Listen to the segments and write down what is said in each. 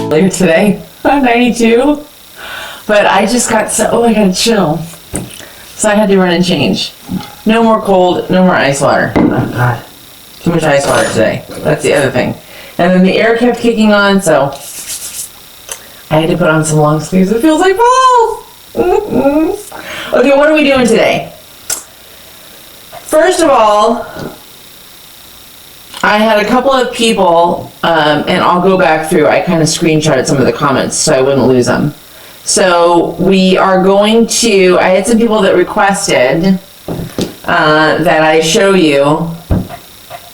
Later today, I'm 92, but I just got so, I gotta chill. So I had to run and change. No more cold, no more ice water. Oh God, too much ice water today. That's the other thing. And then the air kept kicking on, so I had to put on some long sleeves. It feels like fall. Okay, what are we doing today? First of all, I had a couple of people, and I'll go back through, I kind of screenshotted some of the comments so I wouldn't lose them. So we are going to, I had some people that requested that I show you,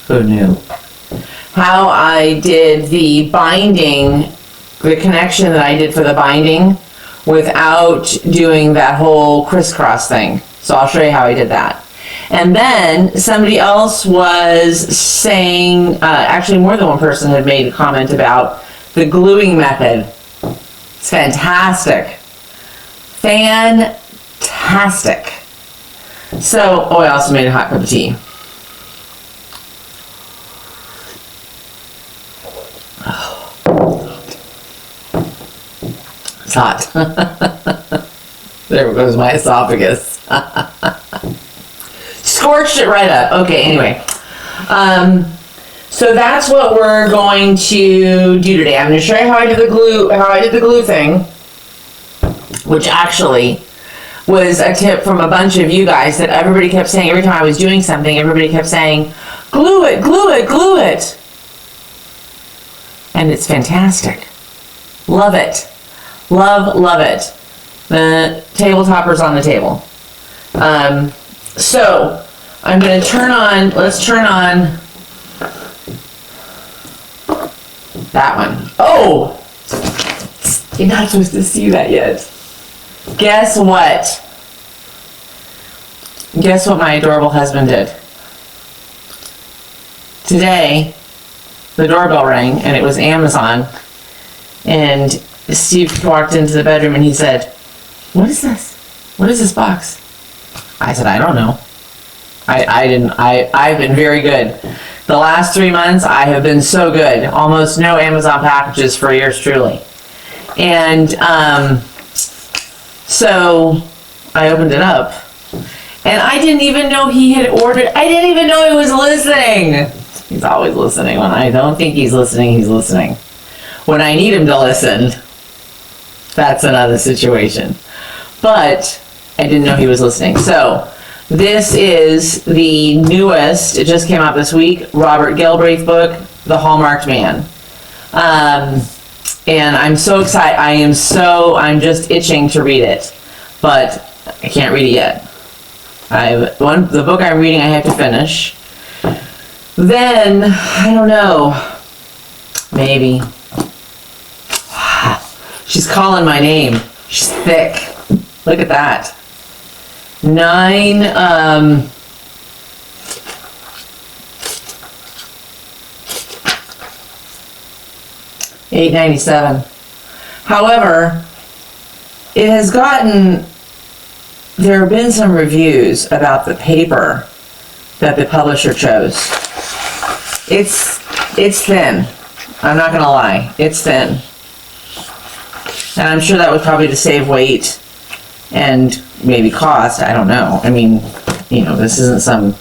who knew, how I did the binding, the connection that I did for the binding without doing that whole crisscross thing. So I'll show you how I did that. And then somebody else was saying, actually more than one person had made a comment about the gluing method. It's fantastic. Fantastic. So, oh, I also made a hot cup of tea. It's hot. There goes my esophagus. Scorched it right up. Okay, anyway. So that's what we're going to do today. I'm going to show you how I did the glue thing, which actually was a tip from a bunch of you guys that everybody kept saying every time I was doing something, everybody kept saying, glue it, glue it, glue it. And it's fantastic. Love it. Love, love it. The table topper's on the table. So I'm going to turn on, let's turn on that one. Oh, you're not supposed to see that yet. Guess what? Guess what my adorable husband did? Today, the doorbell rang and it was Amazon, and Steve walked into the bedroom and he said, "What is this? What is this box?" I said, "I don't know." I've been very good. The last 3 months, I have been so good. Almost no Amazon packages for yours truly. And so I opened it up, and I didn't even know he had ordered. I didn't even know he was listening. He's always listening. When I don't think he's listening, he's listening. When I need him to listen, that's another situation. But I didn't know he was listening. So this is the newest, it just came out this week, Robert Galbraith book, The Hallmarked Man. And I'm so excited. I'm just itching to read it, but I can't read it yet. The book I'm reading I have to finish. Then, I don't know, maybe. She's calling my name. She's thick. Look at that. 897. However, it has gotten, there have been some reviews about the paper that the publisher chose. It's thin. I'm not gonna lie, it's thin. And I'm sure that was probably to save weight and maybe cost, I don't know. I mean, you know, this isn't some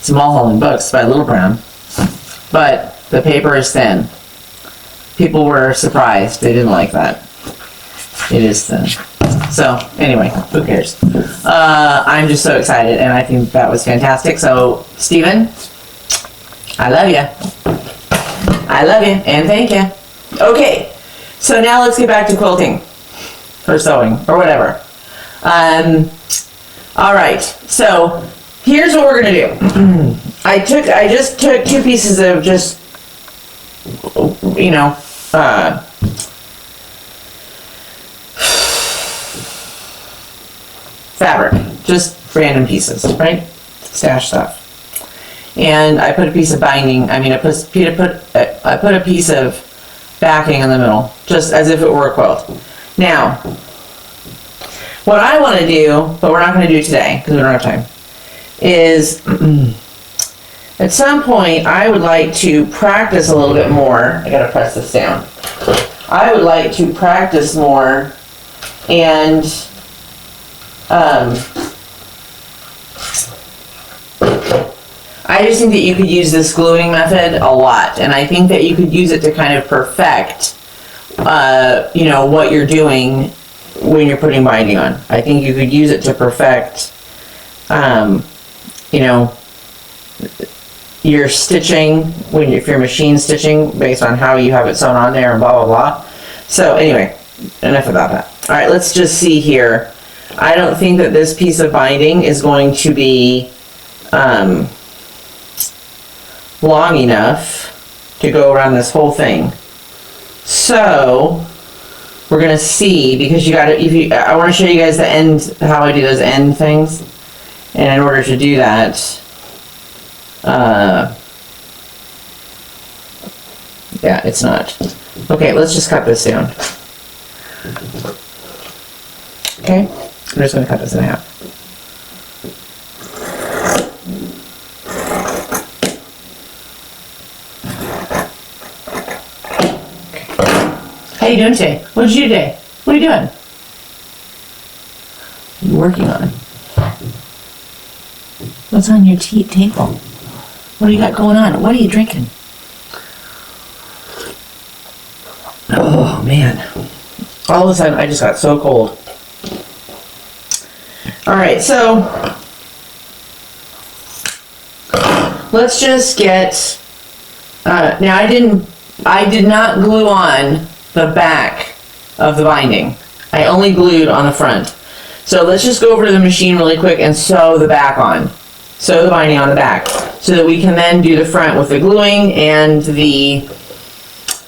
Mulholland Books by Little Brown, but the paper is thin. People were surprised. They didn't like that. It is thin. So, anyway, who cares? I'm just so excited, and I think that was fantastic. So, Stephen, I love you. I love you, and thank you. Okay, so now let's get back to quilting, or sewing, or whatever. All right, so here's what we're gonna do. I just took 2 pieces of just, you know, fabric, just random pieces, right? Stash stuff. And I put a piece of binding, I put a piece of backing in the middle, just as if it were a quilt. Now, what I want to do, but we're not going to do today because we don't have time, is at some point I would like to practice a little bit more. I got to press this down. I would like to practice more and I just think that you could use this gluing method a lot, and I think that you could use it to kind of perfect, what you're doing when you're putting binding on. I think you could use it to perfect, your stitching if you're machine stitching based on how you have it sewn on there and blah, blah, blah. So anyway, enough about that. All right, let's just see here. I don't think that this piece of binding is going to be long enough to go around this whole thing. So we're gonna see, because I want to show you guys the end, how I do those end things. And in order to do that, yeah, it's not. Okay, let's just cut this down. Okay, I'm just gonna cut this in half. How you doing today? What did you do today? What are you doing? What are you working on? What's on your table? What do you got going on? What are you drinking? Oh man. All of a sudden I just got so cold. Alright, so let's just get now I did not glue on the back of the binding. I only glued on the front. So let's just go over to the machine really quick and sew the back on. Sew the binding on the back so that we can then do the front with the gluing and the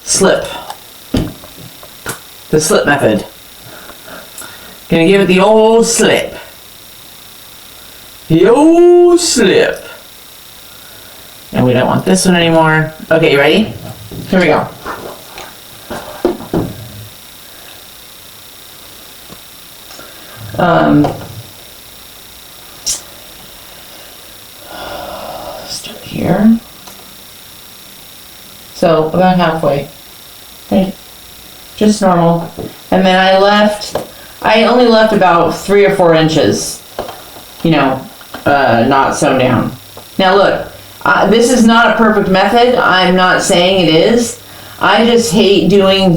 slip. The slip method. Gonna give it the old slip. The old slip. And we don't want this one anymore. Okay, you ready? Here we go. Start here. So about halfway. Okay. Just normal. And then I only left about 3 or 4 inches, not sewn down. Now look, this is not a perfect method. I'm not saying it is. I just hate doing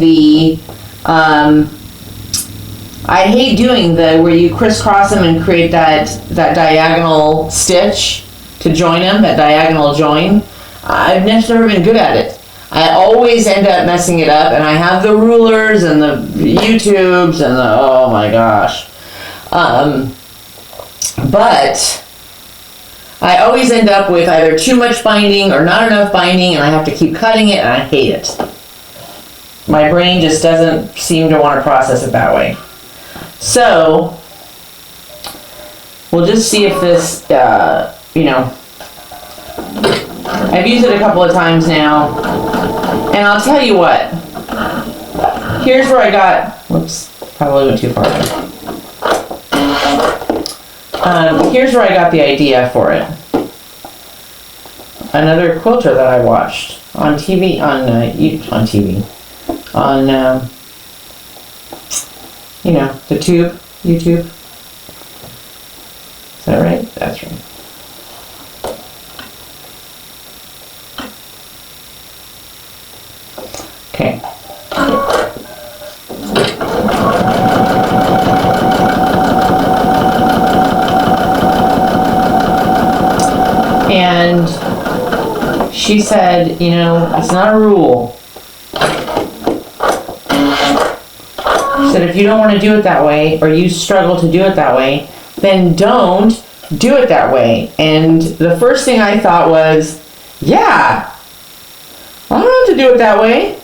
where you crisscross them and create that diagonal stitch to join them, that diagonal join. I've never been good at it. I always end up messing it up, and I have the rulers and the YouTubes and oh my gosh. But I always end up with either too much binding or not enough binding, and I have to keep cutting it, and I hate it. My brain just doesn't seem to want to process it that way. So we'll just see if this, I've used it a couple of times now, and I'll tell you what, here's where I got, whoops, probably went too far. Here's where I got the idea for it. Another quilter that I watched on TV, the YouTube. Is that right? That's right. Okay. And she said, it's not a rule. She said, if you don't want to do it that way, or you struggle to do it that way, then don't do it that way. And the first thing I thought was, yeah, I don't have to do it that way.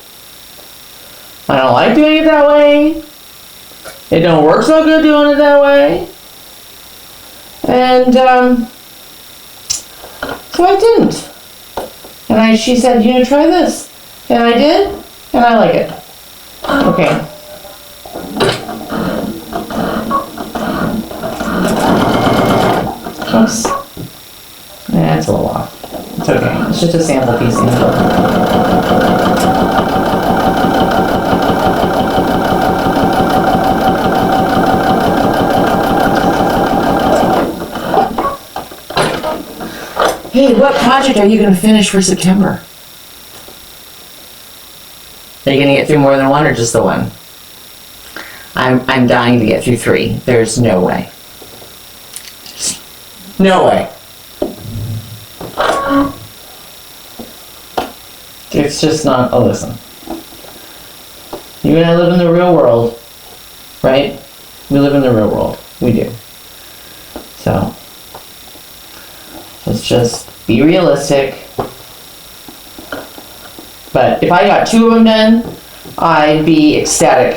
I don't like doing it that way. It don't work so good doing it that way. And so I didn't. And she said, you know, try this. And I did, and I like it. Okay. Oops. Yeah, it's a little off. It's okay. It's just a sample piece. Hey, what project are you going to finish for September? Are you going to get through more than one or just the one? I'm dying to get through 3. There's no way. No way. It's just not, oh listen. You and I live in the real world, right? We live in the real world. We do. So, let's just be realistic. But if I got 2 of them done, I'd be ecstatic.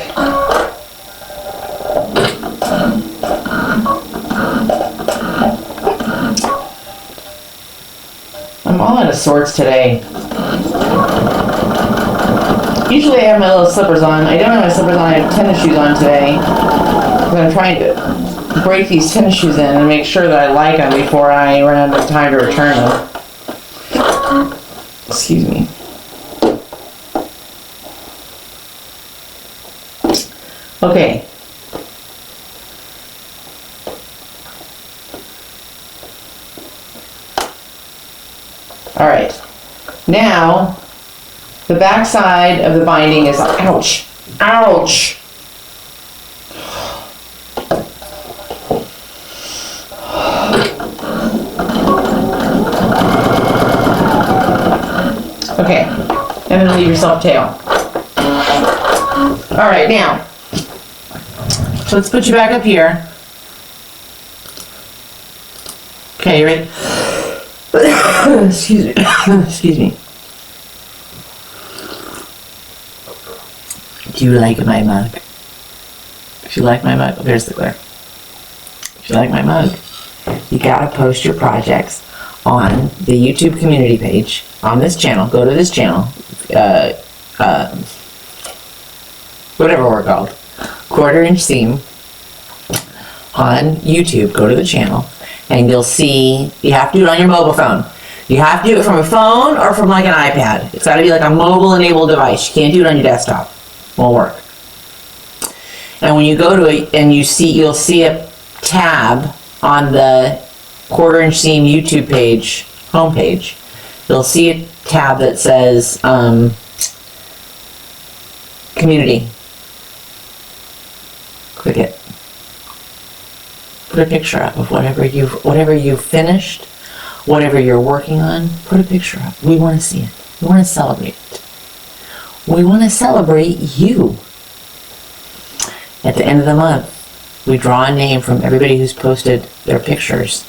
I'm all out of sorts today. Usually I have my little slippers on. I don't have my slippers on. I have tennis shoes on today. I'm trying to break these tennis shoes in and make sure that I like them before I run out of time to return them. Excuse me. Okay. All right. Now, the back side of the binding is, ouch, ouch. Okay, and then leave yourself tail. All right, now, let's put you back up here. Okay, you ready? Excuse me. Excuse me. Do you like my mug? If you like my mug, there's the glare. If you like my mug, you gotta post your projects on the YouTube community page on this channel. Go to this channel, whatever we're called, 1/4" seam on YouTube. Go to the channel and you'll see, you have to do it on your mobile phone. You have to do it from a phone or from like an iPad. It's got to be like a mobile enabled device. You can't do it on your desktop. Won't work. And when you go to it and you'll see a tab on the 1/4" seam YouTube page, homepage. You'll see a tab that says community. Click it. Put a picture up of whatever you've finished, whatever you're working on. Put a picture up. We want to see it. We want to celebrate it. We want to celebrate you. At the end of the month, we draw a name from everybody who's posted their pictures,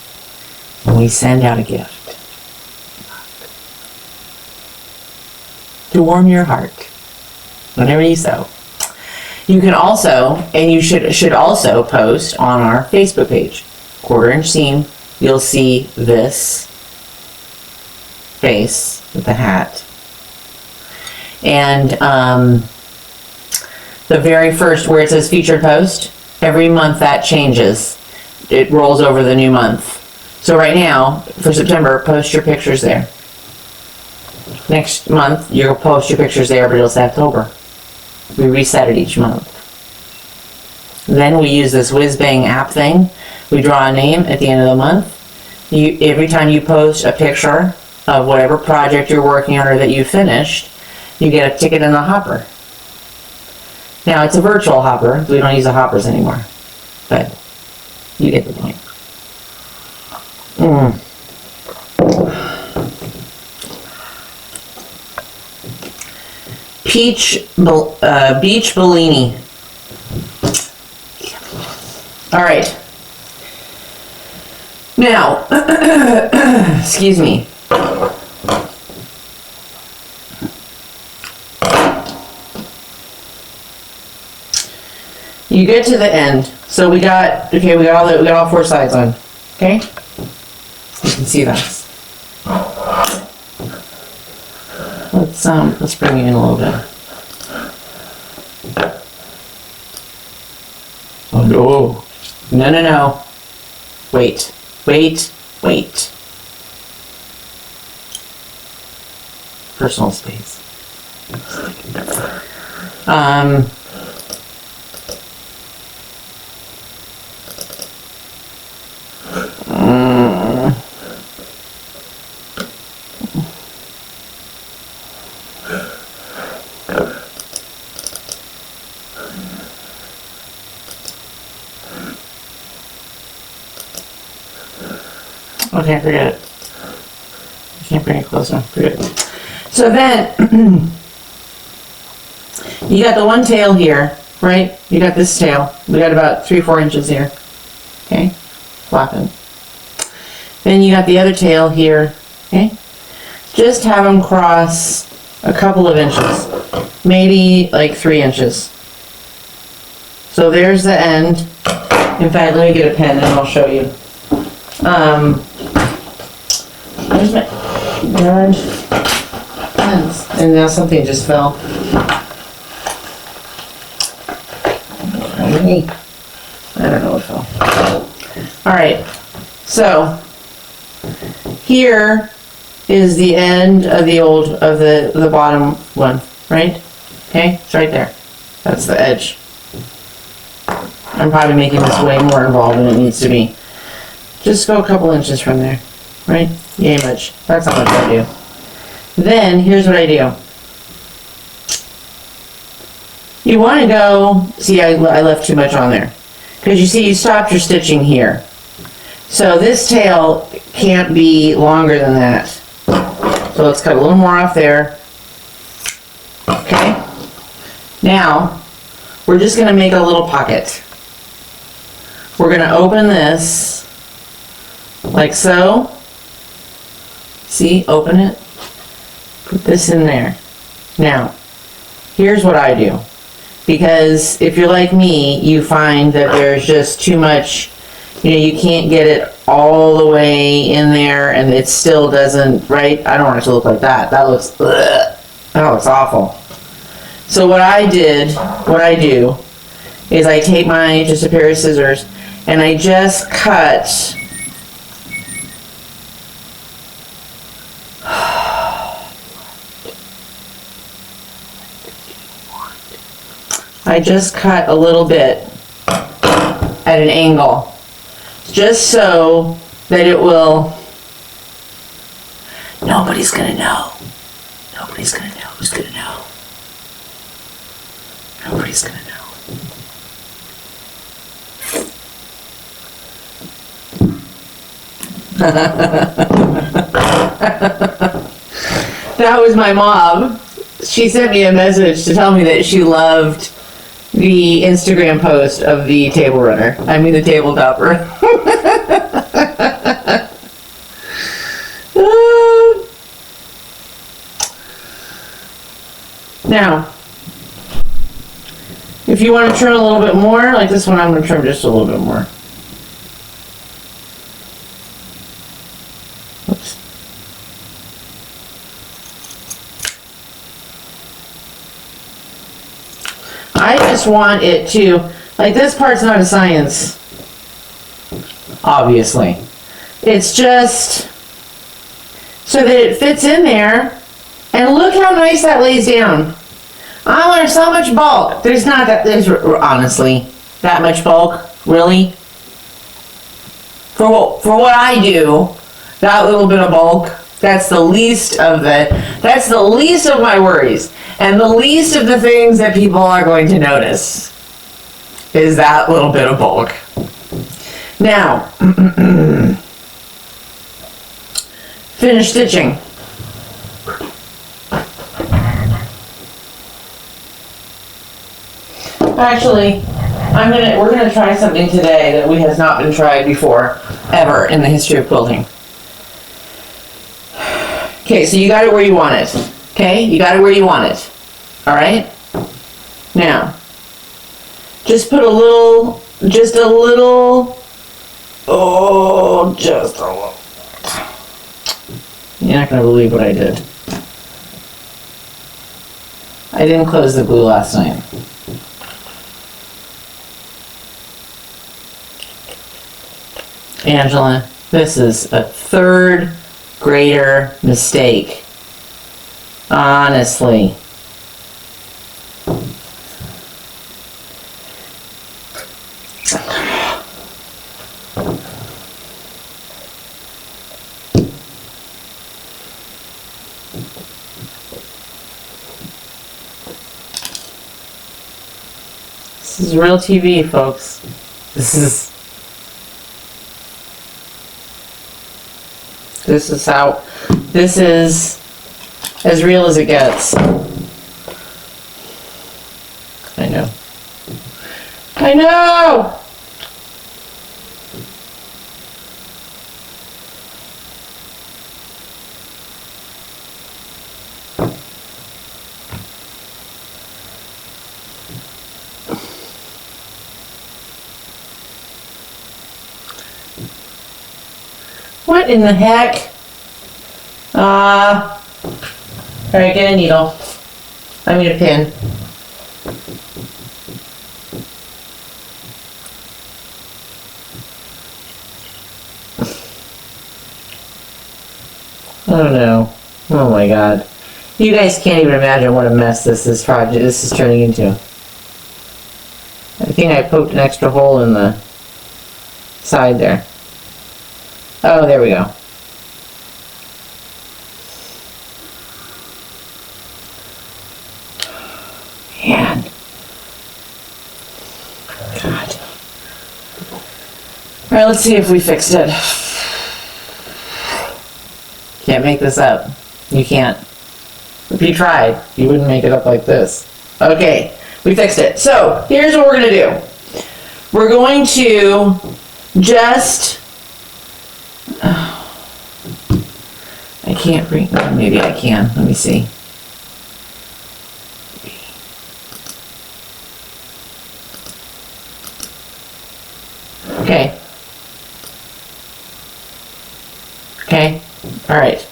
and we send out a gift to warm your heart whenever you sew. You can also, and you should also post on our Facebook page, 1/4" seam. You'll see this face with the hat. And the very first, where it says featured post, every month that changes. It rolls over the new month. So right now, for September, post your pictures there. Next month, you'll post your pictures there, but it'll say October. We reset it each month. Then we use this whiz bang app thing. We draw a name at the end of the month. Every time you post a picture of whatever project you're working on or that you finished, you get a ticket in the hopper. Now it's a virtual hopper. We don't use the hoppers anymore, but you get the point. Beach Bellini. All right. Now, excuse me. You get to the end. So we got all 4 sides on. Okay? You can see that. Let's bring it in a little bit. Oh no. No, no, no. Wait. Wait. Wait. Personal space. Okay, forget it. I can't bring it closer. Forget it. So then, you got the one tail here, right? You got this tail. We got about 3-4 inches here. Okay, flapping. Then you got the other tail here. Okay, just have them cross a couple of inches, maybe like 3 inches. So there's the end. In fact, let me get a pen and I'll show you. Where's my garage pens? And now something just fell. I don't know what fell. Alright, so here is the end of the bottom one, right? Okay, it's right there. That's the edge. I'm probably making this way more involved than it needs to be. Just go a couple inches from there, right? Yay much. That's not much I do. Then, here's what I do. You want to go, see I left too much on there. Because you see you stopped your stitching here. So this tail can't be longer than that. So let's cut a little more off there. Okay? Now, we're just going to make a little pocket. We're going to open this like so. See, open it. Put this in there. Now, here's what I do. Because if you're like me, you find that there's just too much, you can't get it all the way in there and it still doesn't, right? I don't want it to look like that. That looks awful. So what I do is I take just a pair of scissors and I just cut a little bit at an angle, just so that it will, nobody's gonna know. Nobody's gonna know. Who's gonna know? Nobody's gonna know. That was my mom. She sent me a message to tell me that she loved the Instagram post of the table runner. I mean the table topper. Now, if you want to trim a little bit more, like this one, I'm going to trim just a little bit more. Oops. I just want it to, like this part's not a science, obviously. It's just so that it fits in there, and look how nice that lays down. Oh, there's so much bulk. There's honestly that much bulk, really. For what I do, that little bit of bulk, that's the least of my worries. And the least of the things that people are going to notice is that little bit of bulk. Now, finish stitching. Actually, we're gonna try something today that has not been tried before, ever in the history of quilting. Okay, so you got it where you want it. Okay, you got it where you want it. All right. Now, just put a little Oh, just a little. You're not going to believe what I did. I didn't close the glue last night. Angela, this is a third grader mistake. Honestly. This is real TV, folks. This is as real as it gets. I know. I know! What in the heck? Alright, get a needle. I mean a pin. Oh no. Oh my god. You guys can't even imagine what a mess this is turning into. I think I poked an extra hole in the side there. Oh, there we go. Man. God. Alright, let's see if we fixed it. Can't make this up. You can't. If you tried, you wouldn't make it up like this. Okay, we fixed it. So, here's what we're going to do. We're going to just... I can't bring... Maybe I can. Let me see. Okay. Okay. All right.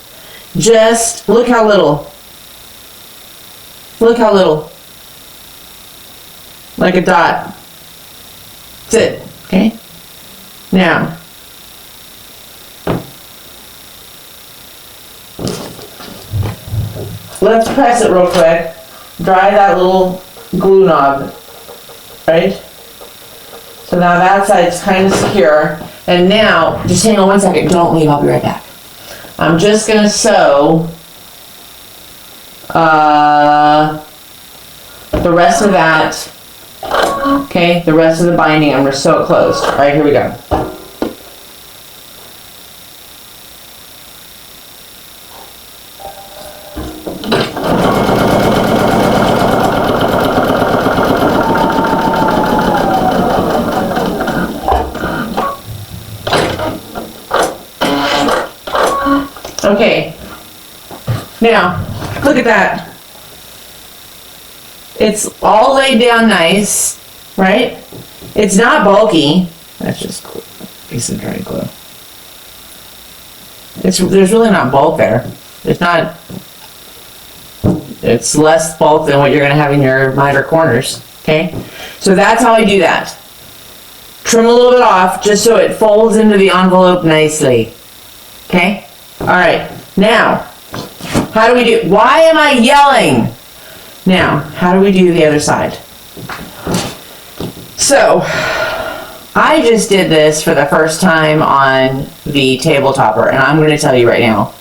Just look how little. Look how little. Like a dot. That's it. Okay. Now. Let's press it real quick. Dry that little glue knob. Right? So now that side's kind of secure. And now, just hang on one second. Don't leave. I'll be right back. I'm just going to sew the rest of that. Okay, the rest of the binding. I'm going to sew it closed. All right, here we go. Okay, now, look at that. It's all laid down nice, right? It's not bulky. That's just a piece of dry glue. There's really not bulk there. It's less bulk than what you're gonna have in your miter corners, okay? So that's how I do that. Trim a little bit off just so it folds into the envelope nicely, okay? All right, now, how do we do, why am I yelling? Now, how do we do the other side? So, I just did this for the first time on the table topper, and I'm going to tell you right now,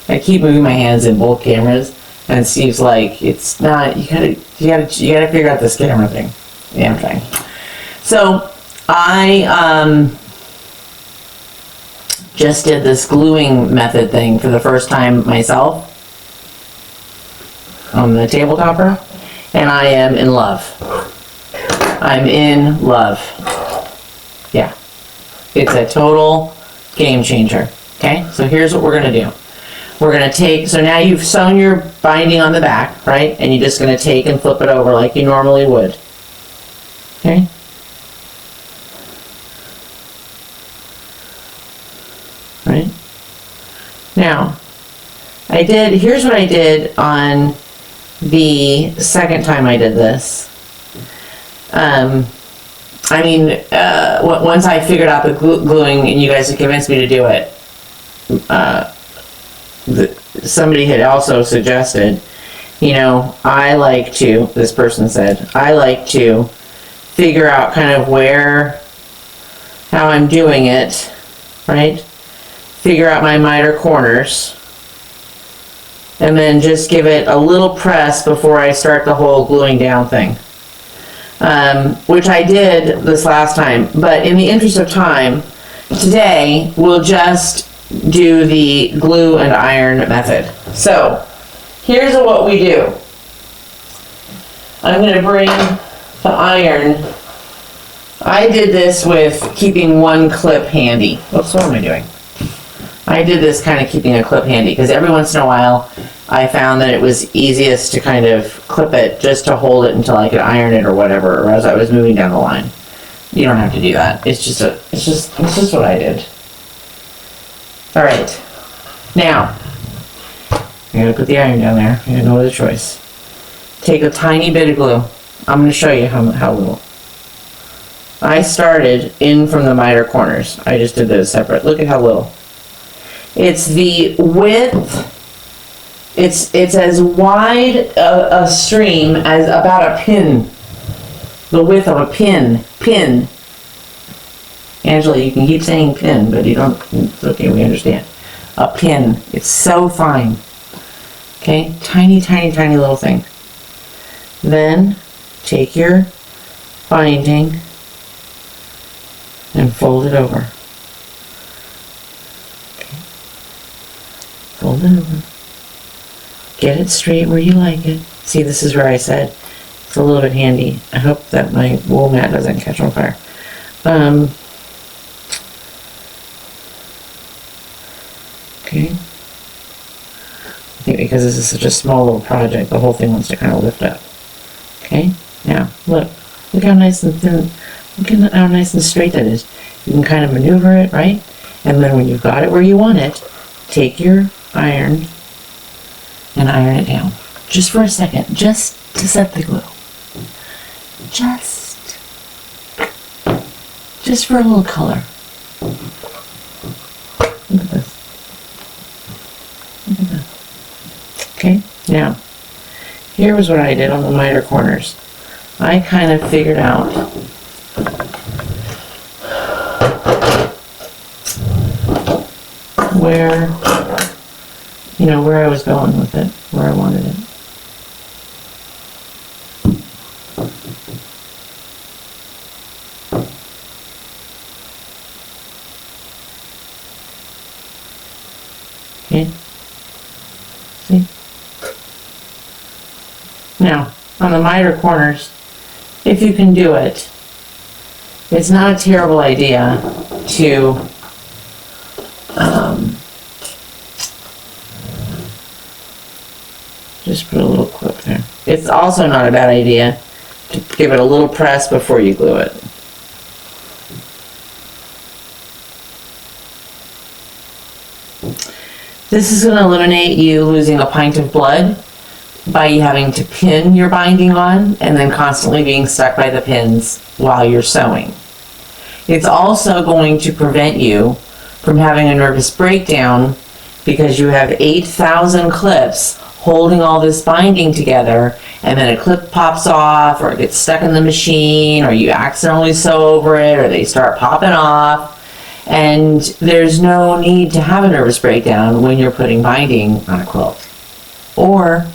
I keep moving my hands in both cameras, and Steve's like, it's not, you gotta figure out this camera thing. Yeah, I'm trying. So, I, just did this gluing method thing for the first time myself on the table topper, and I am in love. I'm in love. Yeah, it's a total game changer. Okay, so here's what we're gonna do. We're gonna take, so now you've sewn your binding on the back, right? And you're just gonna take and flip it over like you normally would. Okay. Now, here's what I did on the second time I did this. Once I figured out the gluing and you guys had convinced me to do it, somebody had also suggested, this person said, I like to figure out kind of how I'm doing it, right? Figure out my miter corners, and then just give it a little press before I start the whole gluing down thing. Which I did this last time, but in the interest of time, today we'll just do the glue and iron method. So, here's what we do. I'm going to bring the iron. I did this with keeping one clip handy. Oops, what am I doing? I did this kind of keeping a clip handy because every once in a while I found that it was easiest to kind of clip it just to hold it until I could iron it or whatever, or as I was moving down the line. You don't have to do that. It's just what I did. All right. Now, I gotta put the iron down there. I got no other choice. Take a tiny bit of glue. I'm gonna show you how little. I started in from the miter corners. I just did those separate. Look at how little. It's the width. It's as wide a stream as about a pin. The width of a pin. Pin. Angela, you can keep saying pin, but you don't. It's okay, we understand. A pin. It's so fine. Okay? Tiny, tiny, tiny little thing. Then take your binding and fold it over. Okay. Fold it over. Get it straight where you like it. See, this is where I said it's a little bit handy. I hope that my wool mat doesn't catch on fire. Okay. I think because this is such a small little project, the whole thing wants to kind of lift up. Okay. Now, look how nice and thin. Look at how nice and straight that is. You can kind of maneuver it, right? And then when you've got it where you want it, take your iron and iron it down. Just for a second, just to set the glue. Just for a little color. Look at this. Look at that. Okay, now, here was what I did on the miter corners. I kind of figured out where I was going with it, where I wanted it. Okay. See? Now, on the miter corners, if you can do it, it's not a terrible idea to just put a little clip there. It's also not a bad idea to give it a little press before you glue it. This is going to eliminate you losing a pint of blood by you having to pin your binding on and then constantly being stuck by the pins while you're sewing. It's also going to prevent you from having a nervous breakdown because you have 8,000 clips holding all this binding together, and then a clip pops off, or it gets stuck in the machine, or you accidentally sew over it, or they start popping off, and there's no need to have a nervous breakdown when you're putting binding on a quilt, or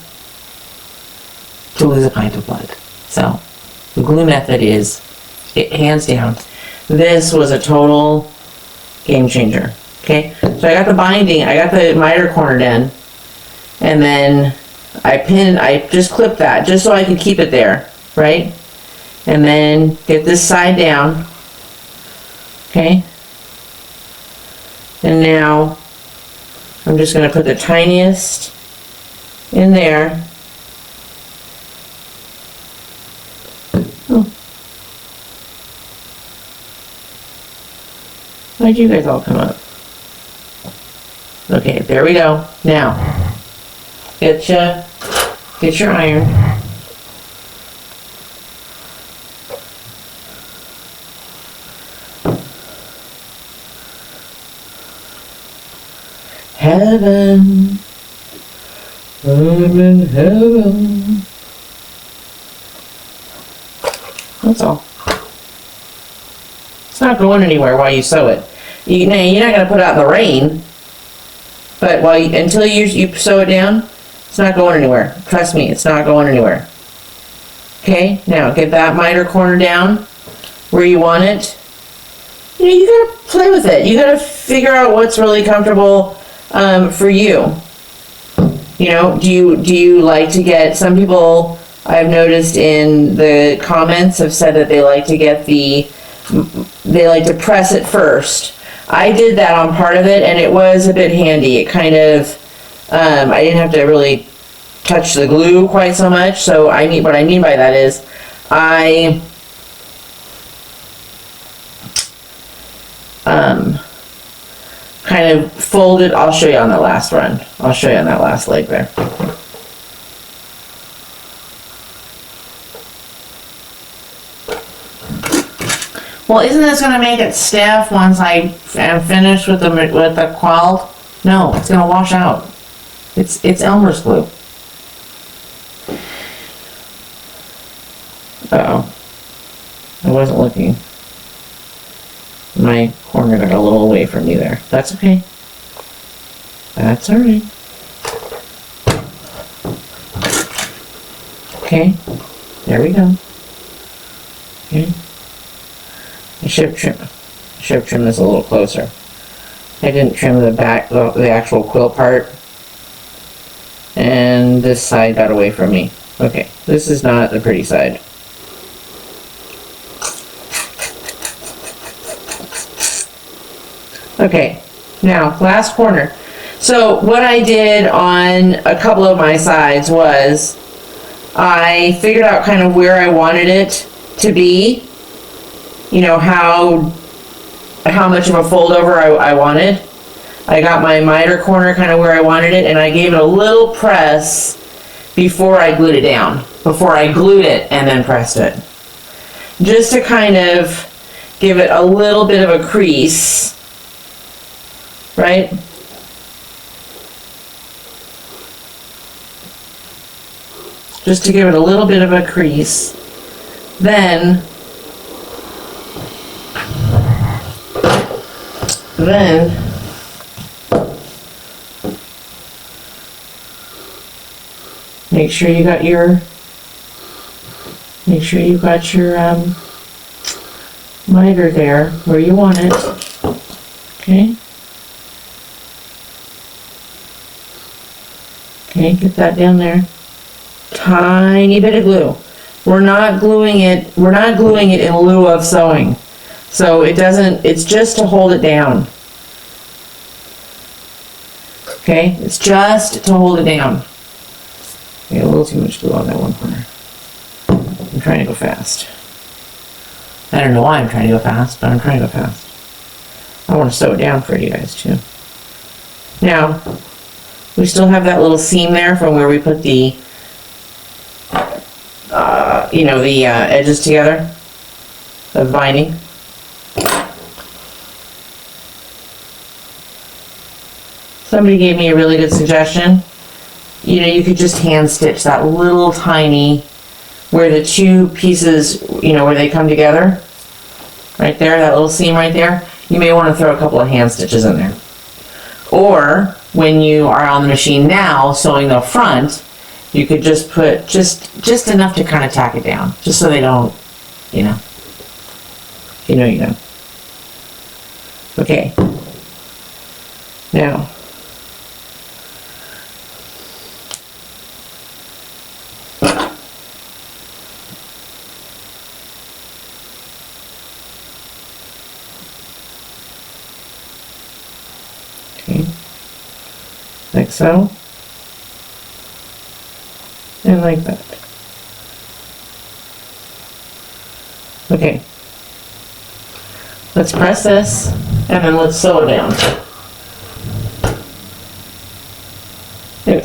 to lose a pint of blood. So, the glue method is, hands down, this was a total game changer. Okay, so I got the binding, I got the miter cornered in, and then I just clipped that just so I could keep it there, right? And then get this side down, okay? And now I'm just going to put the tiniest in there. Oh. Why'd you guys all come up? Okay, there we go. Now, get your iron. Heaven, I'm in heaven. That's all. It's not going anywhere while you sew it. You're not going to put it out in the rain, but until you sew it down, it's not going anywhere. Trust me, it's not going anywhere. Okay, now get that miter corner down where you want it. You gotta play with it. You gotta figure out what's really comfortable for you. Do you like to get, some people I've noticed in the comments have said that they like to press it first. I did that on part of it and it was a bit handy. It kind of, I didn't have to really touch the glue quite so much. So what I mean by that is I kind of folded. I'll show you on the last run. I'll show you on that last leg there. Well, isn't this going to make it stiff once I am finished with the quilt? No, it's going to wash out. It's Elmer's glue. Uh-oh. I wasn't looking. My corner got a little away from me there. That's okay. That's alright. Okay. There we go. Okay. I should have trimmed this a little closer. I didn't trim the back, the actual quilt part. And this side got away from me. Okay, this is not the pretty side. Okay, now last corner. So what I did on a couple of my sides was I figured out kind of where I wanted it to be. How much of a fold over I wanted. I got my miter corner kind of where I wanted it, and I gave it a little press before I glued it down. Before I glued it and then pressed it. Just to kind of give it a little bit of a crease. Right? Just to give it a little bit of a crease. Then make sure you got your miter there where you want it. Okay. Okay, get that down there. Tiny bit of glue. We're not gluing it in lieu of sewing. So it's just to hold it down. Okay, it's just to hold it down. I got a little too much glue on that one corner. I'm trying to go fast. I don't know why I'm trying to go fast, but I'm trying to go fast. I want to sew it down for you guys too. Now, we still have that little seam there from where we put the, edges together, the binding. Somebody gave me a really good suggestion. You could just hand stitch that little tiny, where the two pieces, where they come together. Right there, that little seam right there. You may want to throw a couple of hand stitches in there. Or, when you are on the machine now, sewing the front, you could just put just enough to kind of tack it down. Just so they don't, you know. Okay. Now, okay, like so, and like that. Okay, let's press this, and then let's sew it down.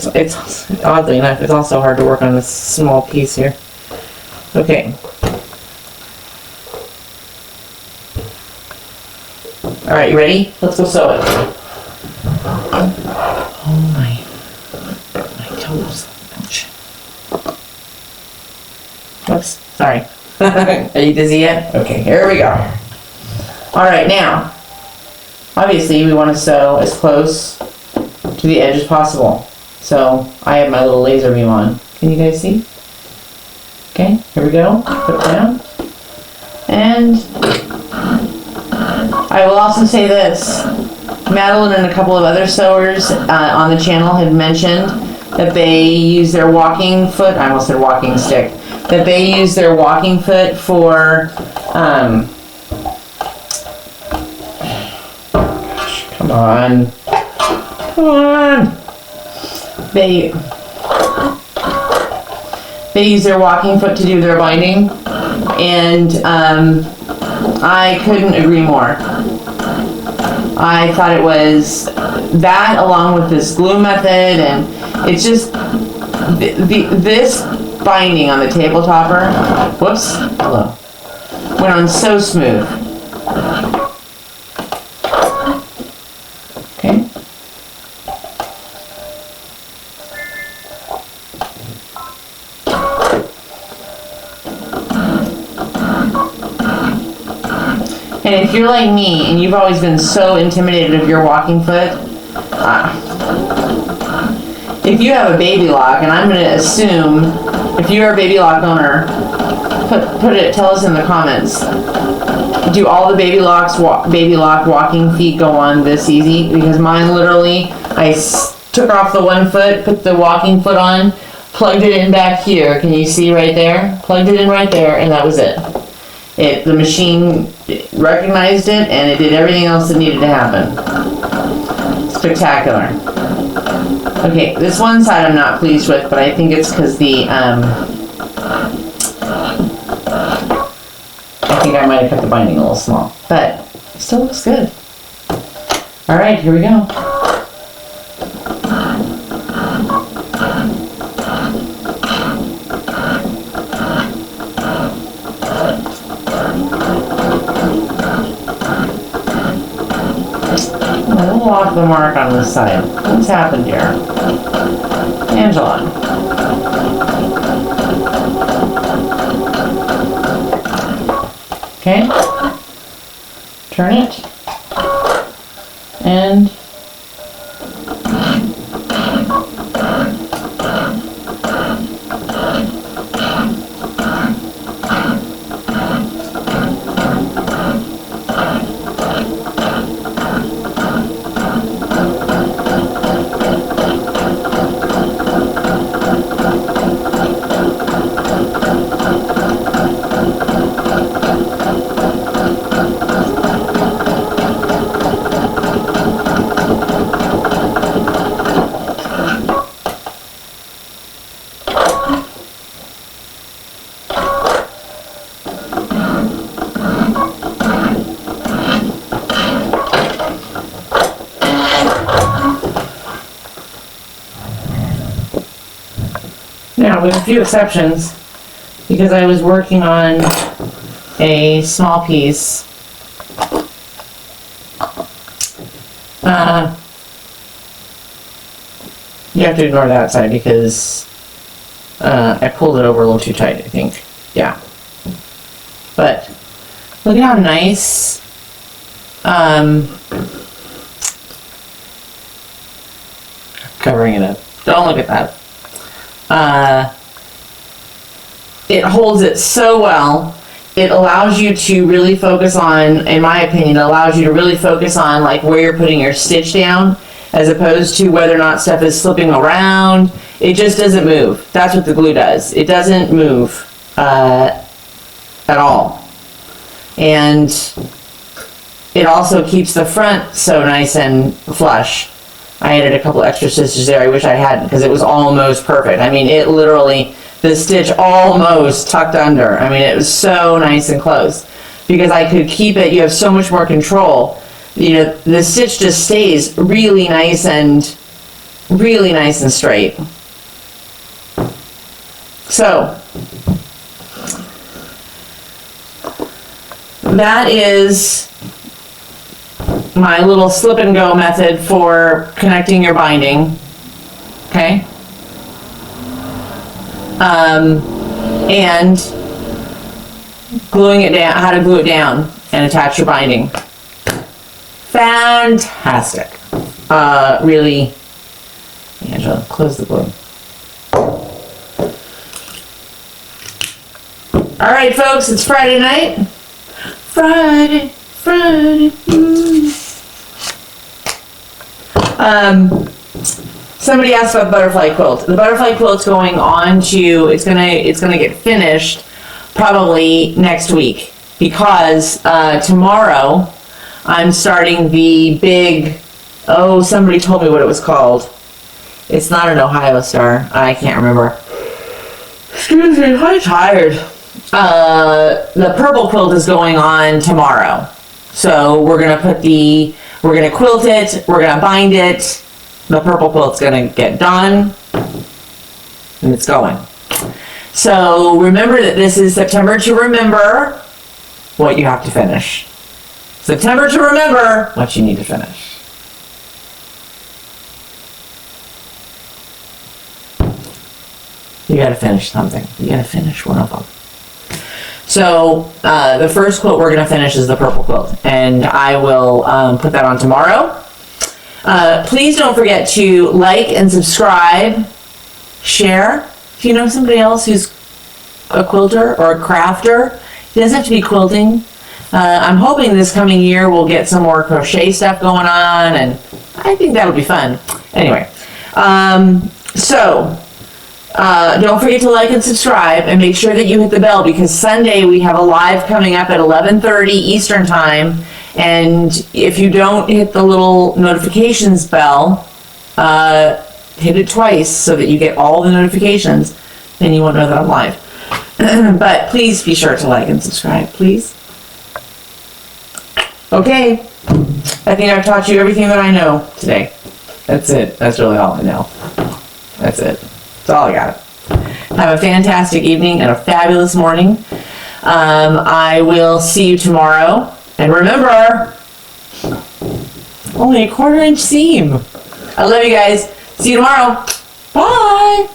it's oddly enough, it's also hard to work on this small piece here. Okay. All right, you ready? Let's go sew it. Oh my toes. Ouch. Oops, sorry. Are you dizzy yet? Okay, here we go. All right, now, obviously we want to sew as close to the edge as possible. So I have my little laser beam on. Can you guys see? Okay, here we go. Put it down. And I will also say this. Madeline and a couple of other sewers on the channel had mentioned that they use their walking foot, I almost said walking stick, that they use their walking foot for, gosh, come on. Come on. They use their walking foot to do their binding, and I couldn't agree more. I thought it was that, along with this glue method, and it's just this binding on the table topper, whoops, hello, went on so smooth. Okay. And if you're like me, and you've always been so intimidated of your walking foot, if you have a baby lock, and I'm going to assume, if you're a baby lock owner, tell us in the comments, do all the baby lock walking feet go on this easy? Because mine literally, I took off the one foot, put the walking foot on, plugged it in back here, can you see right there? Plugged it in right there, and that was it. The machine recognized it, and it did everything else that needed to happen. Spectacular. Okay, this one side I'm not pleased with, but I think it's because I think I might have cut the binding a little small, but it still looks good. All right, here we go. A little off the mark on this side. What's happened here? Angela. Okay. Turn it. And now, with a few exceptions, because I was working on a small piece, you have to ignore that side because I pulled it over a little too tight, I think. Yeah. But look at how nice covering it up. Don't look at that. It holds it so well. It allows you to really focus on, in my opinion, it allows you to really focus on like where you're putting your stitch down, as opposed to whether or not stuff is slipping around. It just doesn't move. That's what the glue does. It doesn't move at all. And it also keeps the front so nice and flush. I added a couple extra stitches there. I wish I hadn't, because it was almost perfect. I mean, it literally, the stitch almost tucked under. I mean, it was so nice and close. Because I could keep it, you have so much more control. You know, the stitch just stays really nice and really nice and straight. So that is my little slip and go method for connecting your binding. Okay. And gluing it down, how to glue it down and attach your binding. Fantastic. Really, Angela, close the glue. All right, folks, it's Friday night. Friday. Somebody asked about the butterfly quilt. The butterfly quilt's going on to, it's gonna get finished probably next week, because tomorrow I'm starting the big, somebody told me what it was called. It's not an Ohio Star. I can't remember. Excuse me, I'm tired. The purple quilt is going on tomorrow. So we're gonna quilt it, we're gonna bind it. The purple quilt's gonna get done, and it's going. So remember that this is September to remember what you have to finish. September to remember what you need to finish. You gotta finish something. You gotta finish one of them. So the first quilt we're gonna finish is the purple quilt, and I will put that on tomorrow. Please don't forget to like and subscribe, share. If you know somebody else who's a quilter or a crafter, it doesn't have to be quilting. I'm hoping this coming year we'll get some more crochet stuff going on, and I think that'll be fun. Anyway, don't forget to like and subscribe, and make sure that you hit the bell, because Sunday we have a live coming up at 11:30 Eastern Time. And if you don't hit the little notifications bell, hit it twice so that you get all the notifications, then you won't know that I'm live. But please be sure to like and subscribe, please. Okay, I think I've taught you everything that I know today. That's it. That's really all I know. That's it. That's all I got. Have a fantastic evening and a fabulous morning. I will see you tomorrow. And remember, only a 1/4 inch seam. I love you guys. See you tomorrow. Bye.